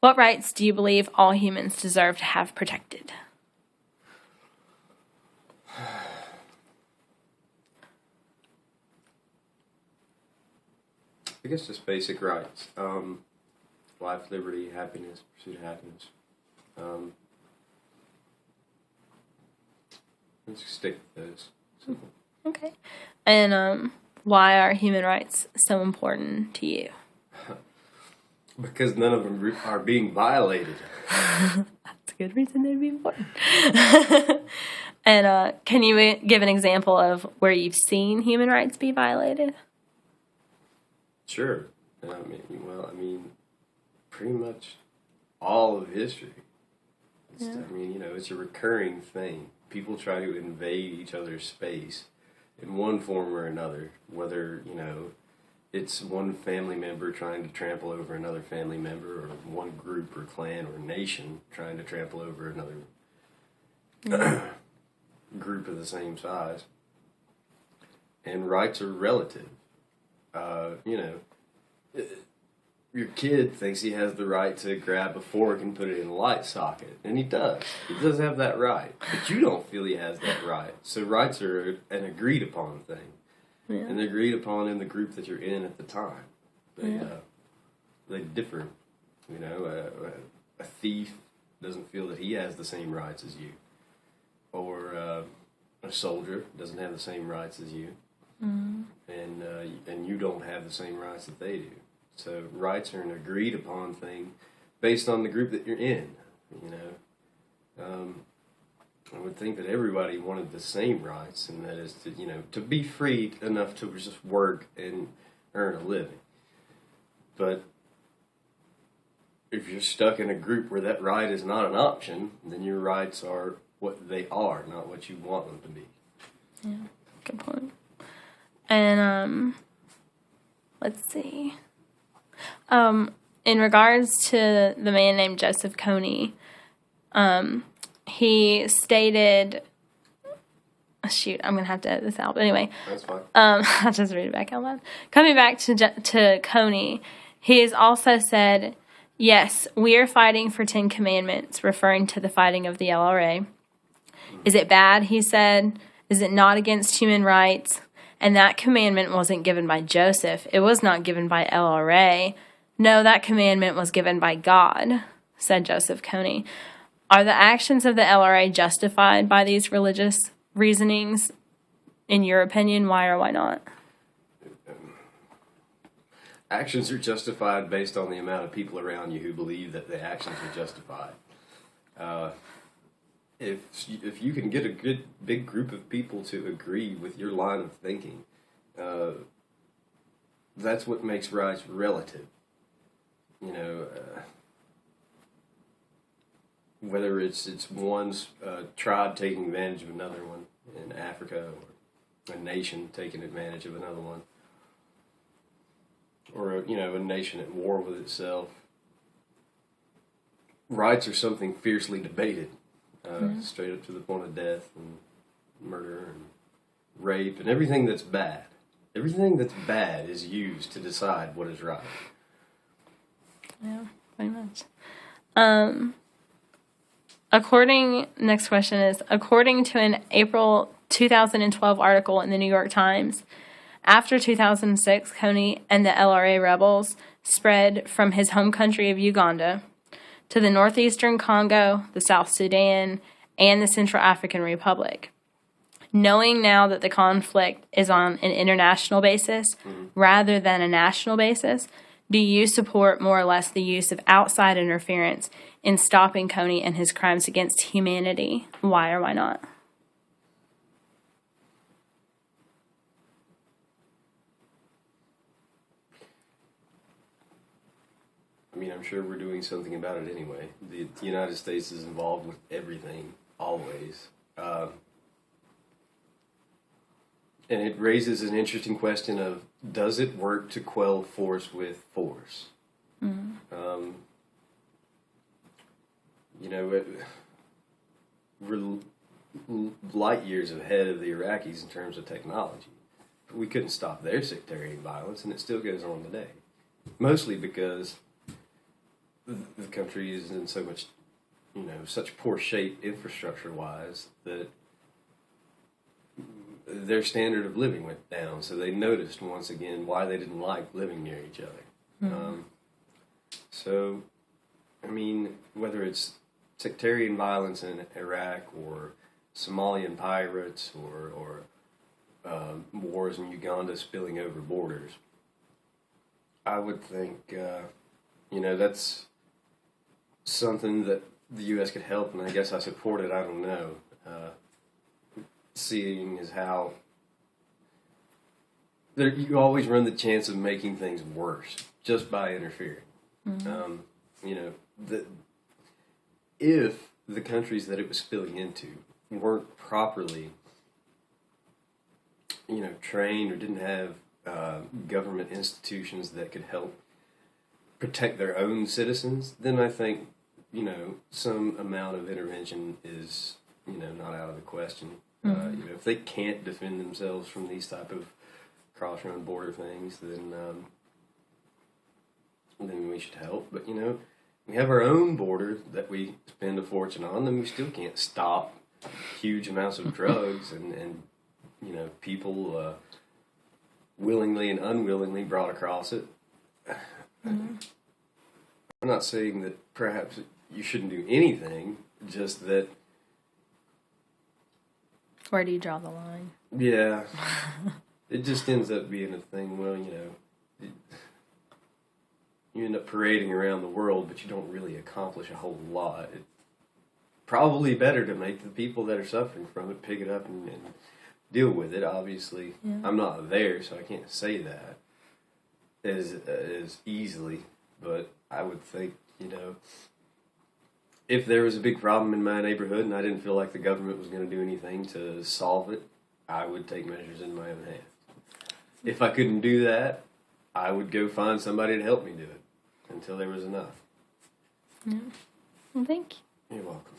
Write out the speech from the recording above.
What rights do you believe all humans deserve to have protected? I guess just basic rights. Life, liberty, happiness, pursuit of happiness. Let's stick with those. Simple. Okay. And why are human rights so important to you? Because none of them are being violated. That's a good reason they'd be important. And can you give an example of where you've seen human rights be violated? Sure. I mean, pretty much all of history. It's a recurring thing. People try to invade each other's space in one form or another, whether, it's one family member trying to trample over another family member, or one group or clan or nation trying to trample over another group of the same size. And rights are relative. Your kid thinks he has the right to grab a fork and put it in a light socket, and he does. He does have that right, but you don't feel he has that right. So rights are an agreed upon thing, and they're agreed upon in the group that you're in at the time. They differ. A thief doesn't feel that he has the same rights as you, or a soldier doesn't have the same rights as you, and you don't have the same rights that they do. So rights are an agreed upon thing based on the group that you're in. I would think that everybody wanted the same rights, and that is to be free enough to just work and earn a living. But if you're stuck in a group where that right is not an option, then your rights are what they are, not what you want them to be. Yeah, good point. And let's see. In regards to the man named Joseph Kony, he stated, shoot, I'm going to have to edit this out. But anyway, that's fine. I'll just read it back out loud. Coming back to Kony, he has also said, yes, we are fighting for 10 Commandments, referring to the fighting of the LRA. Is it bad, he said? Is it not against human rights? And that commandment wasn't given by Joseph. It was not given by LRA. No, that commandment was given by God, said Joseph Kony. Are the actions of the LRA justified by these religious reasonings? In your opinion, why or why not? Actions are justified based on the amount of people around you who believe that the actions are justified. If you can get a good big group of people to agree with your line of thinking, that's what makes rights relative. Whether it's one's tribe taking advantage of another one in Africa, or a nation taking advantage of another one, or a nation at war with itself. Rights are something fiercely debated, straight up to the point of death and murder and rape and everything that's bad. Everything that's bad is used to decide what is right. Yeah, pretty much. Next question is, according to an April 2012 article in the New York Times, after 2006, Kony and the LRA rebels spread from his home country of Uganda to the northeastern Congo, the South Sudan, and the Central African Republic. Knowing now that the conflict is on an international basis rather than a national basis, do you support more or less the use of outside interference in stopping Kony and his crimes against humanity? Why or why not? I'm sure we're doing something about it anyway. The United States is involved with everything, always. And it raises an interesting question of, does it work to quell force with force? We're light years ahead of the Iraqis in terms of technology. We couldn't stop their sectarian violence, and it still goes on today. Mostly because the country is in so much, such poor shape infrastructure wise that their standard of living went down. So they noticed once again why they didn't like living near each other. So, I mean, whether it's sectarian violence in Iraq or Somalian pirates or wars in Uganda spilling over borders, I would think, that's something that the U.S. could help, and I guess I support it. I don't know. Seeing as how you always run the chance of making things worse just by interfering. If the countries that it was spilling into weren't properly, trained or didn't have government institutions that could help protect their own citizens, then I think, some amount of intervention is, not out of the question. If they can't defend themselves from these type of cross-run border things, then we should help. But, we have our own border that we spend a fortune on, and we still can't stop huge amounts of drugs and people willingly and unwillingly brought across it. I'm not saying that perhaps you shouldn't do anything, just that... Where do you draw the line? Yeah. It just ends up being a thing, you end up parading around the world, but you don't really accomplish a whole lot. It's probably better to make the people that are suffering from it pick it up and deal with it. Obviously, I'm not there, so I can't say that as easily. But I would think, if there was a big problem in my neighborhood and I didn't feel like the government was going to do anything to solve it, I would take measures in my own hands. If I couldn't do that, I would go find somebody to help me do it until there was enough. Yeah. Well, thank you. You're welcome.